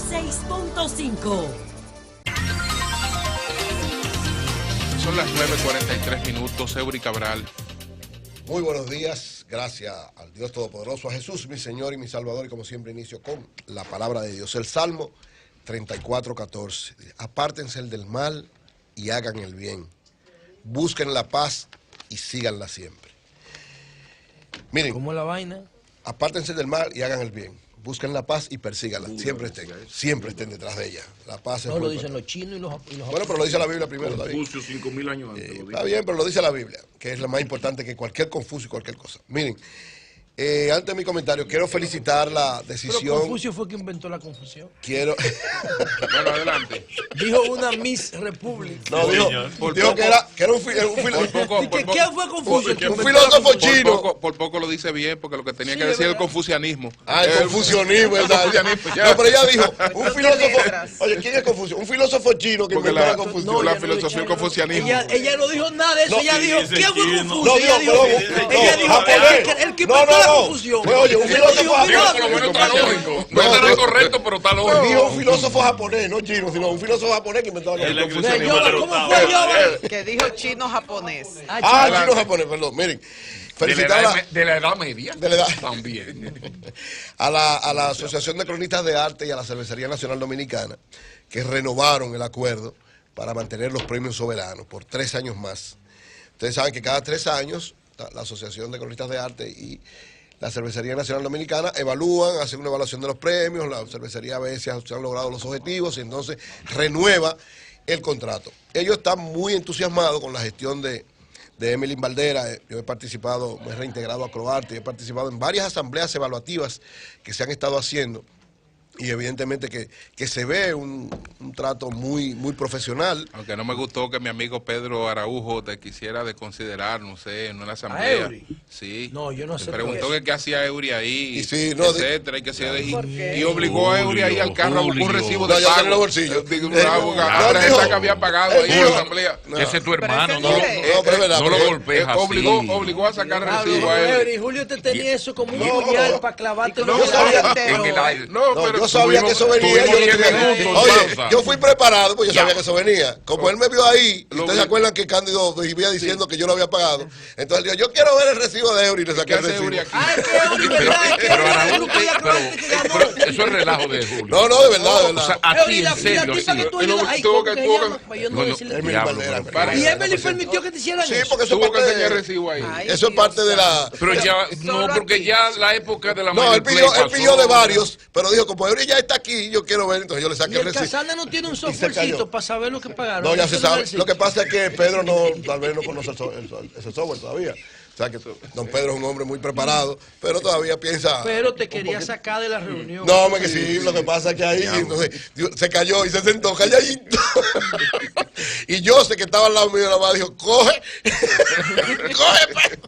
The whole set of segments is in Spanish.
106.5. Son las 9:43, Eury Cabral. Muy buenos días, gracias al Dios Todopoderoso, a Jesús, mi Señor y mi Salvador, y como siempre inicio con la palabra de Dios. El Salmo 34:14. Apártense del mal y hagan el bien. Busquen la paz y síganla siempre. Miren, ¿Cómo es la vaina? apártense del mal y hagan el bien. Busquen la paz y persíganla. Siempre estén detrás de ella. La paz es No, lo muy dicen importante. los chinos y los japoneses. Bueno, pero lo dice la Biblia primero, David. Confucio 5.000 años antes. Está bien, pero lo dice la Biblia, que es lo más importante que cualquier Confucio y cualquier cosa. Miren, antes de mi comentario, quiero felicitar la Pero decisión. Confucio fue quien inventó la confusión. Quiero. Bueno, adelante. Dijo una Miss Republic. No, dijo que era un filósofo. ¿Quién fue Confucio? El que un inventó filósofo la confusión? chino. Por poco lo dice bien, porque lo que tenía Sí, que de decir es el verdad. confucianismo. El confusionismo, ¿verdad? Confucianismo, ya. No, pero ella dijo, un filósofo. Oye, ¿quién es Confucio? Un filósofo chino que Porque inventó la- la confusión. no, la ella filosofía del confucianismo. Ella no dijo nada de eso. No, Ella sí, dijo, dice ¿quién fue chino. Confucio? No, Ella dijo, ella dijo, japonés. el que inventó la confusión. Oye, un filósofo Dijo, japonés. mira, Por lo menos está lógico. No, No estará no. correcto, pero está Dijo lógico. un filósofo japonés, no chino, sino un filósofo japonés que inventó la El confusión. Yoba, ¿cómo fue Yoba? Que dijo chino-japonés. Chino japonés, perdón. Miren, felicitar De la edad media. de la edad. También. a la Asociación de Cronistas de Arte y a la Cervecería Nacional Dominicana, que renovaron el acuerdo para mantener los premios soberanos por 3 años más. Ustedes saben que cada 3 años la Asociación de Cronistas de Arte y la Cervecería Nacional Dominicana evalúan, hacen una evaluación de los premios, la cervecería ve si se han logrado los objetivos y entonces renueva el contrato. Ellos están muy entusiasmados con la gestión de Emily Valdera. Yo he participado, me he reintegrado a Croarte, he participado en varias asambleas evaluativas que se han estado haciendo y evidentemente que se ve un trato muy profesional. Aunque no me gustó que mi amigo Pedro Araujo te quisiera de considerar, no sé, en una ¿A asamblea. Eury? Sí. No, yo no sé. Me preguntó que qué hacía Eury ahí, Y sí, no, etcétera, y que ¿Por qué? y obligó a Eury ahí al carro a buscar un Julio. recibo No, de ya pago. salió los bolsillos. Digo, No, la dijo- gente que había pagado ahí en la asamblea. No. Ese es tu Pero hermano, ese no, nivel. No, pero es verdad. no lo porque- golpees así. Obligó a sacar recibo a Eury. Y Julio te tenía eso como un No, puñal no. para clavarte No, yo sabía- En el aire. No, No, pero yo sabía que eso venía. tuvimos Yo lo 10 tenía- minutos, Oye, pausa. yo fui preparado porque yo Ya. sabía que eso venía. Como él me vio ahí, y Lo ustedes se vi. acuerdan que Cándido vivía diciendo que yo lo había pagado. Entonces él dijo, yo quiero ver el recibo de Eury y le saqué ¿qué el hace recibo. Eury aquí? Ay, que Eury, ¿verdad? Que Pero Eury Araújo, no podía acordarte que ganó. pero eso es relajo de Julio. No, no, de verdad, de O sea, verdad. a Eury, ti la en serio, tipa así. que tú Y luego ayudas. Ay, tuvo ¿cómo que- que se tuvo llama? que- Para yo no Bueno, decirle. Emily diablo, Valdera, pero- para- Y Emily permitió que te hicieran Sí, eso. porque eso Tuvo es que parte enseñar de, recibo ahí. Ay, eso es parte de la... Pero ya, Solo no, porque aquí. ya la época de la No, él Play pidió pasó. de varios, pero dijo, como Eury ya está aquí, yo quiero ver, entonces yo le Y saqué el el recibo. Casana no tiene un cayó. softwarecito para saber lo que pagaron. No, ya Eso se no sabe. existe. Lo que pasa es que Pedro tal vez no conoce ese software todavía. O sea que don Pedro es un hombre muy preparado, pero todavía piensa... Pero te quería sacar de la reunión. No, hombre, que sí, lo que pasa es que ahí entonces, se cayó y se sentó calladito. Y yo sé que estaba al lado mío y la mamá dijo, coge, coge.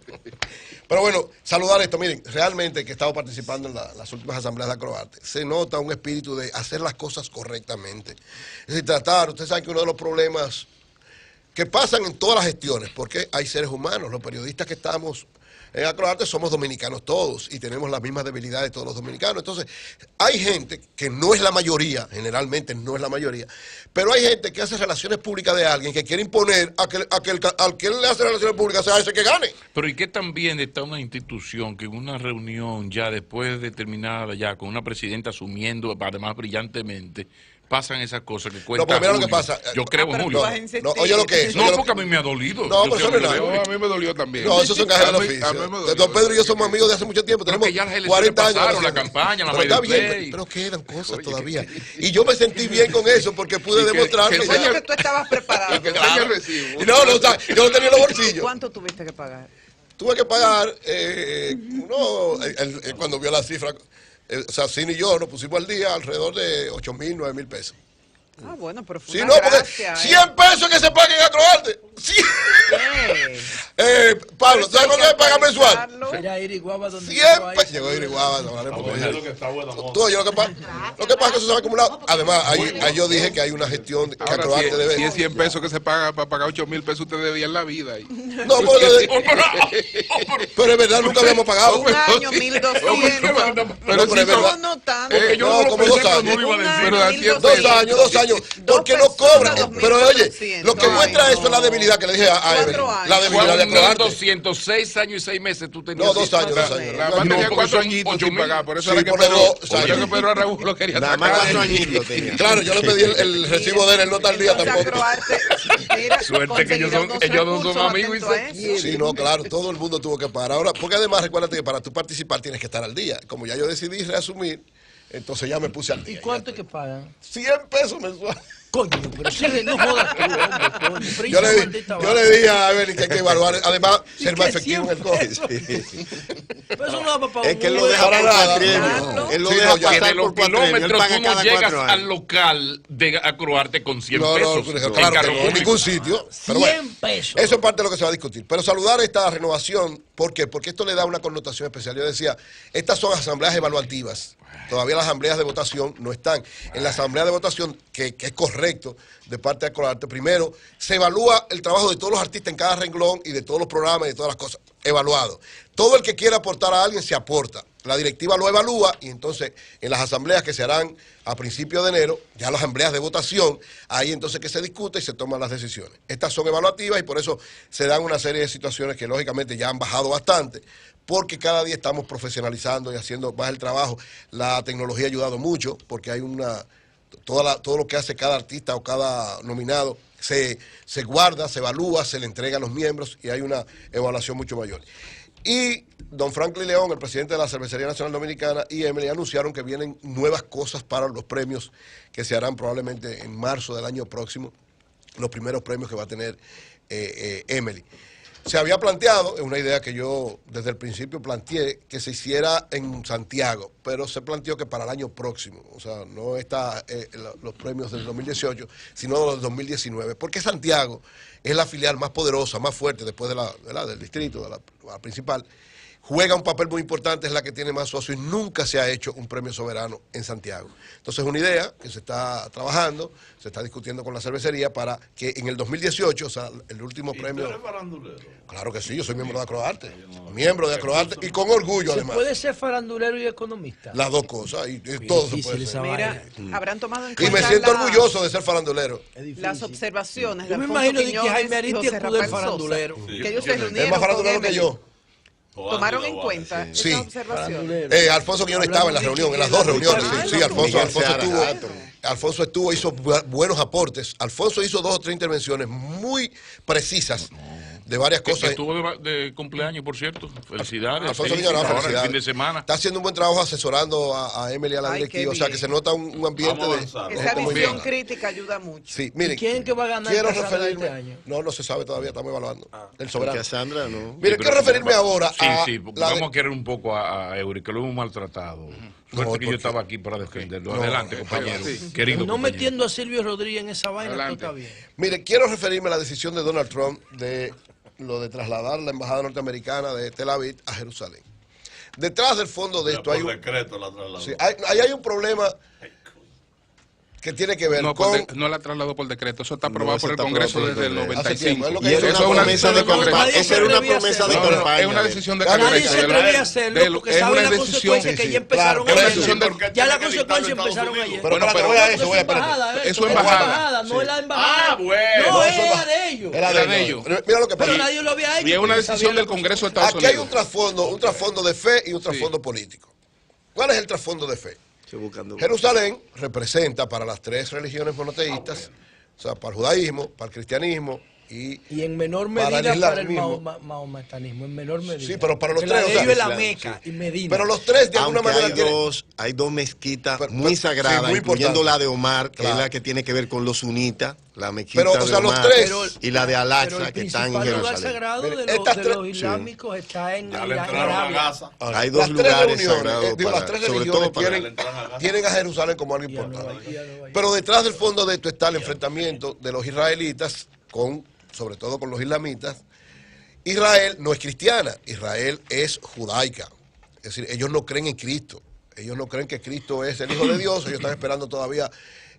Pero bueno, saludar esto, miren, realmente que he estado participando en las últimas asambleas de Acroarte, se nota un espíritu de hacer las cosas correctamente. Es decir, tratar, ustedes saben que uno de los problemas que pasan en todas las gestiones, porque hay seres humanos, los periodistas que estamos en Acroarte somos dominicanos todos y tenemos las mismas debilidades todos los dominicanos. Entonces, hay gente que no es la mayoría, generalmente no es la mayoría, pero hay gente que hace relaciones públicas de alguien que quiere imponer al que él le hace relaciones públicas sea ese que gane. Pero ¿y qué tan bien está una institución que en una reunión ya después de terminada ya con una presidenta asumiendo además brillantemente pasan esas cosas que cuentan? No, porque mira lo que pasa. Yo creo en pero Julio. tú vas a insistir. No, oye lo que es. No, oye lo porque a que- mí me ha dolido. No, Yo pero sé eso no es lo que nada. veo. A mí me dolió también. No, esos son gajes del A mí oficio. me dolió. Don Pedro y yo somos amigos de hace mucho tiempo. Pero Tenemos que ya las elecciones 40 años. pasaron, la haciendo- campaña, la Pero está Play. bien, pero quedan cosas todavía. Y yo me sentí bien con eso porque pude demostrar que que ya... Eso que tú estabas preparado. Que enseñe el recibo. Y no, o sea, yo lo tenía en los bolsillos. ¿Cuánto tuviste que pagar? Tuve que pagar, cuando vio la cifra, o sea, Cine y yo nos pusimos al día alrededor de 8,000, 9,000 pesos. Ah, bueno, pero fue Sí, una no, porque gracia, 100 pesos que se paguen a Croarte. 100. Pablo, ¿sabes cuánto me paga mensual? Mira, Iriguaba donde Siempre. Llegó Iriguaba, no hablaremos con ella. Tú, yo lo que pasa es que eso se va acumulado. Además, ahí yo dije que hay una gestión que Ahora, Acroarte debe. si es 100 pesos que se paga para pagar 8.000 pesos, usted debía en la vida. No, pero es verdad, nunca habíamos pagado. Un año, 1.200. Pero es verdad. No tanto. No, como 2 años. Un año, Pero da 1.200. 2 años. Porque no cobran. Pero oye, lo que Ay, muestra eso es la debilidad que le dije a Evelyn. 4 años. La debilidad de Acroarte. 206 años y 6 meses tú tenías. No, 2 años, 2 La años. mamá No, tenía porque 4 son añitos 8.000. sin pagar. Por eso Sí, era que por Pedro, dos años. Araújo lo quería Nada más sacar. 4 añitos tenía. Claro, yo le pedí el recibo de él no tardía Entonces, tampoco. Acroarte, mira, Suerte que ellos conseguirá no unos son amigos y recursos atentos a eso. Sí, no, claro, todo el mundo tuvo que pagar. Ahora, porque además recuérdate que para tú participar tienes que estar al día. Como ya yo decidí reasumir, entonces ya me puse al ¿Y día. cuánto es que pagan? 100 pesos mensuales. Coño, pero si no jodas tú, hombre, coño. Pero Yo esa le, maldita yo vaina. le dije a Evelyn que hay que evaluar, además, ser más que efectivo en el 100 coche. pesos. Pero eso no va para Es que él lo Uber. deja Para por nada. cuatrienio. Él lo Sí, deja no, ya. Que de pasar los por cuatrienio. Él kilómetros paga tú no cada llegas 4 al años. local de Acroarte con 100 No, pesos. claro en carro que no, en público. ningún sitio. Pero bueno, 100 pesos. eso es parte de lo que se va a discutir. Pero saludar esta renovación, ¿por qué? Porque esto le da una connotación especial. Yo decía, estas son asambleas evaluativas. Todavía las asambleas de votación no están. En la asamblea de votación, que es correcto de parte de Acroarte, primero se evalúa el trabajo de todos los artistas en cada renglón y de todos los programas y de todas las cosas. Evaluado. Todo el que quiera aportar a alguien se aporta. La directiva lo evalúa y entonces en las asambleas que se harán a principios de enero, ya las asambleas de votación, ahí entonces que se discute y se toman las decisiones. Estas son evaluativas y por eso se dan una serie de situaciones que lógicamente ya han bajado bastante, porque cada día estamos profesionalizando y haciendo más el trabajo. La tecnología ha ayudado mucho porque hay todo lo que hace cada artista o cada nominado se guarda, se evalúa, se le entrega a los miembros y hay una evaluación mucho mayor. Y don Franklin León, el presidente de la Cervecería Nacional Dominicana, y Emily anunciaron que vienen nuevas cosas para los premios que se harán probablemente en marzo del año próximo, los primeros premios que va a tener Emily. Se había planteado, es una idea que yo desde el principio planteé, que se hiciera en Santiago, pero se planteó que para el año próximo, o sea, no está los premios del 2018, sino los del 2019, porque Santiago es la filial más poderosa, más fuerte después del distrito, de la principal. Juega un papel muy importante, es la que tiene más socios y nunca se ha hecho un premio soberano en Santiago. Entonces es una idea que se está trabajando, se está discutiendo con la cervecería para que en el 2018, o sea, el último premio... ¿Tú eres farandulero? Claro que sí, yo soy miembro de Acroarte, miembro de Acroarte y con orgullo ¿Se además. puede ser farandulero y economista? Las dos cosas y todo se difícil puede esa ser. Mira, habrán tomado en Y cuenta me siento orgulloso de ser farandulero. Es difícil. las observaciones de Yo me Alfonso imagino de que Quiñones Jaime y Aristi José es Rafael del farandulero. Sosa, Sí, que ellos yo se creo. reunieron Es más farandulero con que Emily. yo. Tomaron en cuenta Sí. esas observaciones. Farandulero. Alfonso Quiñones estaba en la reunión, en las dos reuniones. Sí, Alfonso estuvo. Alfonso estuvo, hizo buenos aportes. Alfonso hizo 2 o 3 intervenciones muy precisas de varias Que cosas. estuvo de cumpleaños, por cierto. Felicidades. Alfonso Feliz Quiñones, ahora, el felicidades. fin de semana. Está haciendo un buen trabajo asesorando a Emily, a la Ay, directiva. qué O sea, que bien. se nota un ambiente Vamos a de. avanzar. Esa muy visión bien. crítica ayuda mucho. Sí, miren. ¿Quién es que va a ganar Quiero Casandra referirme. este año? No se sabe todavía, estamos evaluando. El soberano. Cassandra, no. Mire, Pero- quiero referirme ahora Sí, a. sí, porque la de- vamos a querer un poco a Eury, que lo hemos maltratado. Suerte que ¿por yo qué? estaba aquí para defenderlo. No, Adelante, compañero. sí. Querido No compañero. metiendo a Silvio Rodríguez en esa vaina, Adelante. todo está bien. Mire, quiero referirme a la decisión de Donald Trump de lo de trasladar la embajada norteamericana de Tel Aviv a Jerusalén. Detrás del fondo de esto hay Por un, decreto la trasladó. sí, ahí hay un problema que tiene que ver No, con... no la trasladó por decreto, eso está aprobado eso por el está Congreso aprobado por desde el el Congreso. Hace tiempo, 95. es lo que Y era Eso una es una promesa de decisión de campaña. Nadie Esa era una se atrevía a promesa de hacerlo. campaña. Es una decisión de Nadie Nadie Congreso. se atrevía a hacerlo porque es sabe una la decisión. consecuencia sí, que sí. ya empezaron Claro, ayer. pero eso son- Ya la tiene que consecuencia dictarlo empezaron Estados ayer. Pero Bueno, espérate, pero- voy a Porque eso, es voy a esperar. embajada, Es su es embajada. no es la embajada. Ah, bueno. No, No, es eso va- de ellos. Era Era de de ellos. ellos. Mira lo que Pero pasa. nadie lo había hecho. Y es una porque decisión sabían del la Congreso de Estados Aquí hay Unidos. un trasfondo de fe y un trasfondo político. ¿Cuál es el trasfondo de fe? Estoy buscando. Jerusalén representa para las 3 religiones monoteístas, o sea, para el judaísmo, para el cristianismo y Y en menor Para medida el para el islamismo. mahometanismo, en menor medida. Sí, pero para los Porque la tres, de o sea, ellos es la Islam, Meca y Medina. pero los 3 de alguna Aunque manera tienen... hay dos mezquitas Pero- muy sí, sagradas, muy incluyendo importante. la de Omar, que Claro. es la que tiene que ver con los sunitas, la mezquita Pero, o de sea, los Omar tres- y la de Pero Al-Aqsa, el que están en principal lugar Jerusalén. sagrado Mire, de los, estas de tres- los islámicos está en Ya le en entraron a Arabia. Gaza. Hay dos Las 3 lugares reuniones, sagrados digo, las para- 3 sobre religiones todo para tienen a Jerusalén como algo Y a Nueva- importante. y a Nueva York. Pero detrás del fondo de esto está el enfrentamiento de los israelitas con, sobre todo con los islamitas, Israel no es cristiana, Israel es judaica. Es decir, ellos no creen en Cristo. Ellos no creen que Cristo es el Hijo de Dios, ellos están esperando todavía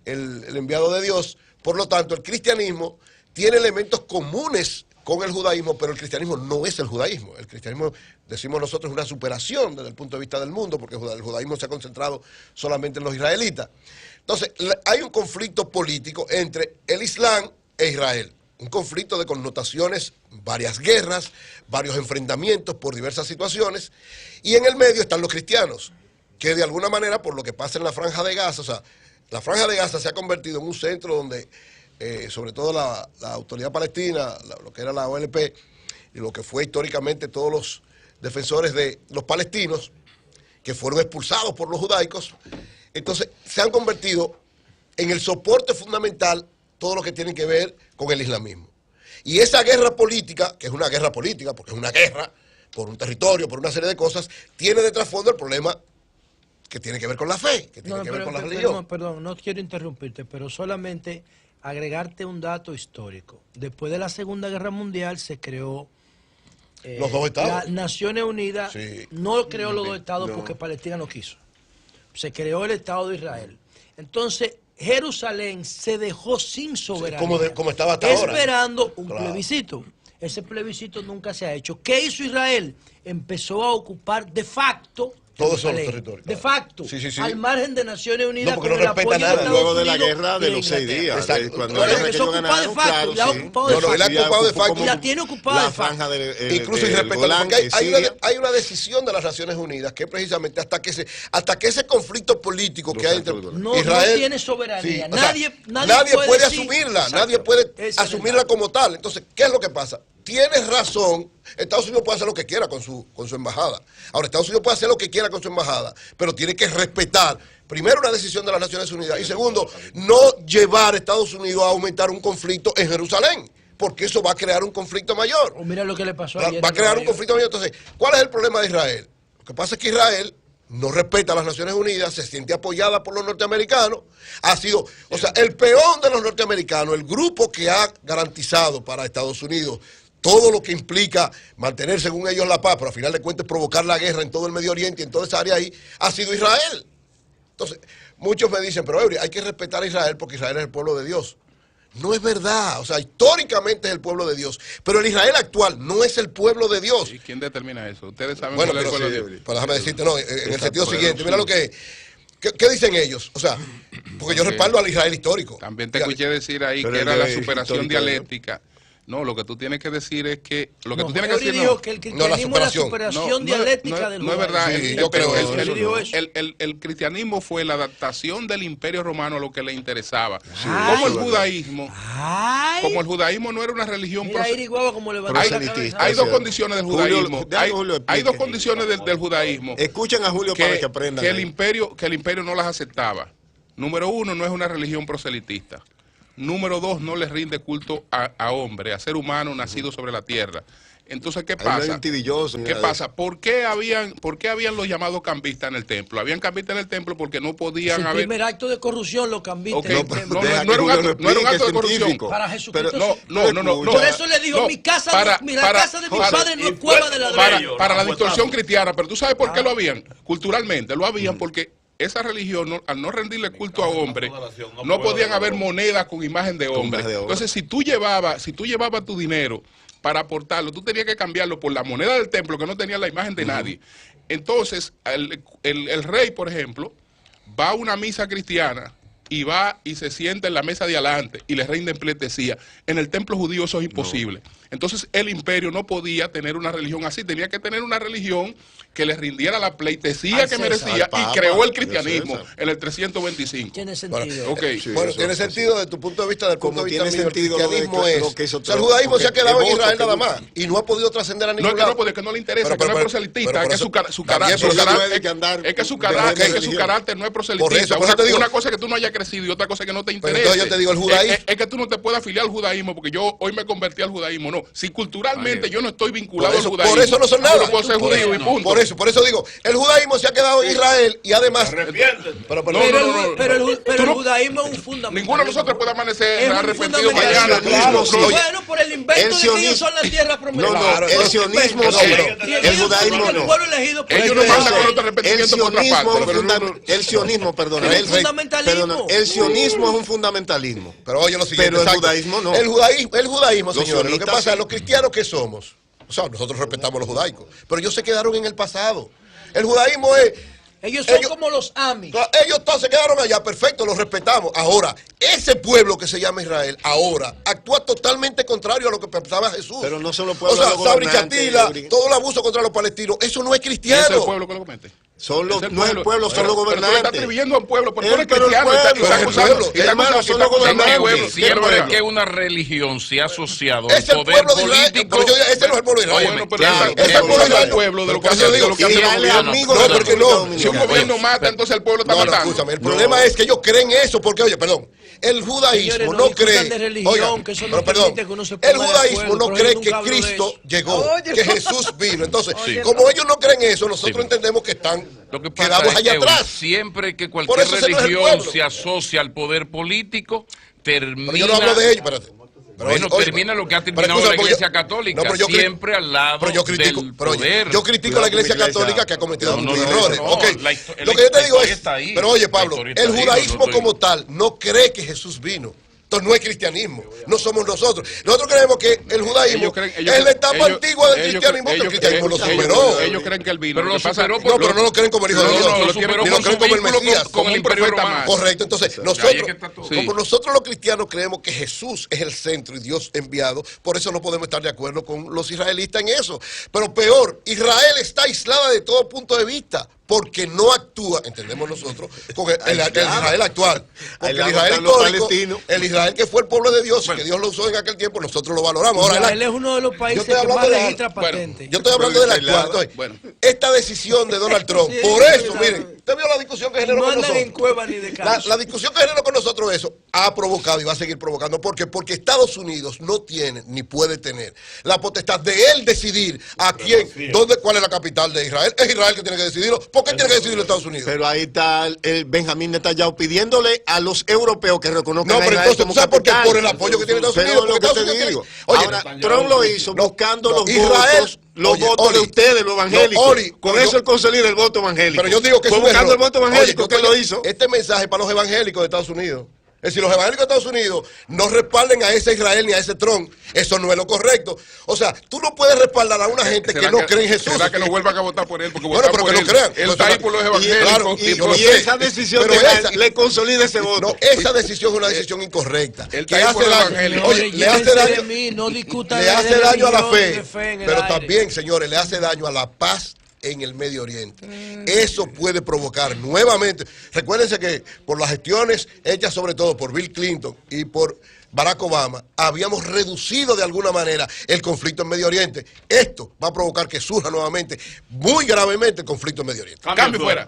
el enviado de Dios. Por lo tanto, el cristianismo tiene elementos comunes con el judaísmo, pero el cristianismo no es el judaísmo. El cristianismo, decimos nosotros, es una superación desde el punto de vista del mundo, porque el judaísmo se ha concentrado solamente en los israelitas. Entonces, hay un conflicto político entre el Islam e Israel. Un conflicto de connotaciones, varias guerras, varios enfrentamientos por diversas situaciones, y en el medio están los cristianos, que de alguna manera, por lo que pasa en la Franja de Gaza, o sea, la Franja de Gaza se ha convertido en un centro donde, sobre todo la autoridad palestina, lo que era la OLP, y lo que fue históricamente todos los defensores de los palestinos, que fueron expulsados por los judaicos, entonces se han convertido en el soporte fundamental todo lo que tiene que ver con el islamismo. Y esa guerra política, que es una guerra política, porque es una guerra por un territorio, por una serie de cosas, tiene de trasfondo el problema que tiene que ver con la fe, que tiene que ver con la religión. Perdón, no quiero interrumpirte, pero solamente agregarte un dato histórico. Después de la Segunda Guerra Mundial se creó los dos estados. Las Naciones Unidas Sí. no creó los dos estados No. porque Palestina no quiso. Se creó el Estado de Israel. Entonces, Jerusalén se dejó sin soberanía. Como estaba hasta ahora. Esperando un Claro. plebiscito. Ese plebiscito nunca se ha hecho. ¿Qué hizo Israel? Empezó a ocupar de facto Todos esos Jerusalén. territorios, De claro. facto. Sí, sí, sí. Al margen de Naciones Unidas. No, porque con no el respeta apoyo de nada. Estados Luego de la Unidos guerra y de los 6 Inglaterra. días. Exacto. Cuando Bueno, la guerra que eso ellos ocupa de ganaron, facto, claro, ya sí. ocupado de No, no, él ha facto. ocupado de ocupó facto. como Ya tiene ocupado la de facto. franja del Incluso del irrespetable, Golán, porque de Siria. hay una decisión de las Naciones Unidas que precisamente hasta que ese conflicto político que hay entre No, Israel no tiene soberanía. o sea, Nadie puede puede decir- asumirla, Exacto. nadie puede Ese es el asumirla dato. como tal. Entonces, ¿qué es lo que pasa? Tienes razón, Estados Unidos puede hacer lo que quiera con su embajada. Ahora, Estados Unidos puede hacer lo que quiera con su embajada, pero tiene que respetar, primero, una decisión de las Naciones Unidas, y segundo, no llevar a Estados Unidos a aumentar un conflicto en Jerusalén, porque eso va a crear un conflicto mayor. O mira lo que le pasó Va ayer. a en crear Nueva un York. conflicto mayor. Entonces, ¿cuál es el problema de Israel? Lo que pasa es que Israel no respeta a las Naciones Unidas, se siente apoyada por los norteamericanos, ha sido, o sea, el peón de los norteamericanos, el grupo que ha garantizado para Estados Unidos todo lo que implica mantener, según ellos, la paz, pero al final de cuentas provocar la guerra en todo el Medio Oriente y en toda esa área ahí, ha sido Israel. Entonces, muchos me dicen, pero Eury, hay que respetar a Israel porque Israel es el pueblo de Dios. No es verdad, o sea, históricamente es el pueblo de Dios, pero el Israel actual no es el pueblo de Dios. ¿Y quién determina eso? Ustedes saben Bueno, cuál es el pero, pueblo de Dios. pero déjame decirte, no, en el Exacto, sentido bueno, siguiente, sí. mira lo que... ¿Qué dicen ellos? O sea, porque yo Ok. respaldo al Israel histórico. También te Fíjate. escuché decir ahí Pero que el era la de superación histórico, ¿no? dialéctica. No, lo que tú tienes que decir es que... Lo que No, tú tienes que Eury decir dijo no. que el No, cristianismo la es la superación No, no, dialéctica no, del no es verdad. Sí, judaísmo. yo creo el- eso. Eury dijo eso. el cristianismo fue la adaptación del imperio romano a lo que le interesaba. Ay. Como el judaísmo, Ay, como el judaísmo no era una religión mira a Iri Guava como levantó hay, la proselitista. cabeza. hay dos condiciones del Julio, judaísmo. deja que Julio Hay dos explique. condiciones del judaísmo Escuchen a Julio para que aprendan. que el ahí. imperio no las aceptaba. Número uno, no es una religión proselitista. Número dos, no le rinde culto a hombre, a ser humano nacido sobre la tierra. Entonces, ¿qué Ahí no hay pasa? un tidilloso ni ¿Qué nada de pasa? ¿Por qué habían los llamados cambistas en el templo? Habían cambistas en el templo porque no Es podían el haber... primer acto de corrupción lo cambiaste. Ok, en el No, pero templo. deja no era un que acto- Julio no era un explique, acto de corrupción. científico. Para Jesucristo. No. Por eso le digo, No, mi casa, para- mira, para- la casa de mi para- padre no es cueva de ladrillo. para la distorsión cristiana, pero tú sabes por qué lo habían, culturalmente, lo habían porque esa religión, al no rendirle culto a hombre, no podían haber monedas con imagen de hombre. imagen de hombre. Entonces, si tú llevabas tu dinero para aportarlo, tú tenías que cambiarlo por la moneda del templo que no tenía la imagen de nadie. Entonces, el rey, por ejemplo, va a una misa cristiana y va y se sienta en la mesa de adelante y le rinden pleitesía. En el templo judío eso es imposible. Entonces el imperio no podía tener una religión así, tenía que tener una religión que le rindiera la pleitesía Al que César. merecía Al Papa, y creó el al cristianismo César. en el 325. Tiene sentido. Ok. Sí, Bueno, eso tiene es sentido desde tu punto de vista, del Como punto de vista tiene mío, el sentido lo de cristianismo que- es... lo que hizo o sea, el Trump, judaísmo se ha porque quedado en es Israel voto nada que más y no ha podido trascender a No, ningún es que lado. no, porque no le interesa, Pero- que no pero- es proselitista, pero es por que su, eso- su también, carácter, pero su eso carácter- no es de que andar es que su de carácter, gente es que su religiosa. carácter no es Por proselitista. eso te digo- Una cosa que tú no hayas crecido y otra cosa que no te Pero interesa. entonces yo te digo, el judaísmo- Es que tú no te puedes afiliar al judaísmo porque yo hoy me convertí al judaísmo. No, si culturalmente yo no estoy vinculado al judaísmo, por eso no son yo nada. no puedo ser Por judío y eso- punto. Por eso digo, el judaísmo se ha quedado en Israel y además... Arrepiéntete. Pero, No, no, no, no. Pero el Tú no- judaísmo es un fundamento. Ninguno de nosotros puede amanecer Es un arrepentido fundamentalismo. mañana. Claro, sí. Bueno, por el invento El de que sionismo- ellos son la tierra prometida. No, el sionismo Invento. sí, Y el ellos son judaísmo el no. pueblo elegido por Ellos Dios. no mandan con otro El arrepentimiento por otra sionismo, parte. Pero el sionismo, perdón, Es un fundamentalismo. el sionismo es un fundamentalismo. Pero oye lo siguiente, Pero el exacto. judaísmo no. El judaísmo, Los señores, lo que sionistas pasa es sí. los cristianos que somos. O sea, nosotros respetamos los judaicos, pero ellos se quedaron en el pasado. El judaísmo es... Ellos son como los Amis. Ellos todos se quedaron allá, perfecto, los respetamos. Ahora, ese pueblo que se llama Israel, ahora, actúa totalmente contrario a lo que pensaba Jesús. Pero no son los O pueblos sea, los Sabri gobernantes, Chatila, Yuri. todo el abuso contra los palestinos, eso no es ese es el cristiano. pueblo que lo comete. Son los, Es el no es el pueblo, son los Pero tú le estás gobernantes. atribuyendo a un pueblo, pero tú eres Pero el cristiano y pueblo, estás el acusando. pueblo, y estás hermano, acusando- son los y estás acusando al gobernantes. pueblo. Siempre pueblo. que una religión se ha asociado Es al el poder pueblo de Israel, político, pero ese no es el pueblo de Israel. Bueno, pero Claro, estás ese es el pueblo de acusando al Israel. pueblo de lo que Por hace eso digo, lo que hace el Israel es gobierno. amigo No, de la porque República no. Si un Dominicana. gobierno mata, entonces el pueblo está No, no, matando. escúchame, el problema es que ellos creen eso, porque, oye, perdón, el judaísmo Señores, no no discutan cree, de religión, oigan, que eso no pero perdón, permite que uno se ponga el de judaísmo acuerdo, no pero cree yo que nunca hablo de Cristo eso. llegó, Oye. que Jesús vino. Entonces, Oye, como ellos no creen eso, nosotros Sí. entendemos que están lo que pasa quedados es allá que atrás. siempre que Por cualquier eso ese no es el religión pueblo. se asocia al poder político, termina... Pero yo no hablo de ellos, espérate. Pero, Bueno, oye, termina lo que ha pero terminado escucha, la porque Iglesia yo- Católica, pero yo cri- siempre al lado pero yo critico, del pero oye, poder. yo critico a la Iglesia Cuidado con mi Católica iglesia. que ha cometido No, muchos no, errores. no, Ok, la histo- lo que yo te la digo historia es, está ahí. pero oye La Pablo, historia está el ahí, no, judaísmo no estoy- como tal no cree que Jesús vino. Entonces no es cristianismo, no somos nosotros. Nosotros creemos que el judaísmo es la etapa antigua del cristianismo, que el cristianismo lo superó. Ellos creen que él vino. Pero lo que pasa- superó No, pero no lo creen como el hijo de No, Dios, no, lo ni superó lo con creen su como el vínculo Mesías, con como el un Imperio profeta Romano. más. Correcto, entonces ahí nosotros, es que está todo. como nosotros los cristianos creemos que Jesús es el centro y Dios enviado, por eso no podemos estar de acuerdo con los israelitas en eso. Pero peor, Israel está aislada de todo punto de vista, porque no actúa, entendemos nosotros, con el Israel actual. Porque el Aislado Israel están los histórico, palestinos. el Israel que fue el pueblo de Dios y que Dios lo usó en aquel tiempo, nosotros lo valoramos. Ahora, Israel es uno de los países estoy que hablando más de la- registra bueno, patentes. yo estoy hablando de la Aislada. actual. Entonces, Bueno. esta decisión de Donald Trump, Sí, por sí, eso, sí, miren, sí. usted vio la discusión que generó No con andan nosotros. en cueva ni de casa. La discusión que generó con nosotros eso ha provocado y va a seguir provocando. ¿Por qué? Porque Estados Unidos no tiene ni puede tener la potestad de él decidir a quién, cuál es la capital de Israel. Es Israel que tiene que decidirlo. ¿Por qué tiene que decidirlo Estados Unidos? Pero ahí está el Benjamín Netanyahu pidiéndole a los europeos que reconozcan No, a pero Israel entonces, como ¿tú sabes por qué? capital. Por el apoyo que tiene Estados Pero Unidos. lo Porque que Estados te Unidos digo. tiene- Oye, Ahora, Trump lo hizo no, buscando no, los Israel- votos, los oye, votos de Ori, ustedes, los evangélicos. no, Ori, Con pero eso yo- él consolida el voto evangélico. Pero yo digo que fue es un buscando error. el voto evangélico Oye, que yo lo estoy- hizo. Este mensaje para los evangélicos de Estados Unidos. Es decir, los evangélicos de Estados Unidos no respalden a ese Israel ni a ese Trump. Eso no es lo correcto. O sea, tú no puedes respaldar a una gente que no cree en Jesús. ¿Será que no vuelvan a votar por él? Porque Bueno, votar pero por que él. no crean. Él está ahí por los evangélicos. claro, y yo por- lo Y sé. esa decisión Pero de esa- le consolida ese voto. No, esa decisión es una decisión incorrecta. Él Que está ahí hace por los daño, evangélicos. oye, Señores, le hace llévense daño, de mí, no discutan le de hace daño a la religión, fe, de fe en el pero aire. también, señores, le hace daño a la paz en el Medio Oriente. Eso puede provocar nuevamente. Recuérdense que por las gestiones hechas sobre todo por Bill Clinton y por Barack Obama, habíamos reducido de alguna manera el conflicto en Medio Oriente. Esto va a provocar que surja nuevamente, muy gravemente, el conflicto en Medio Oriente. Cambio fuera.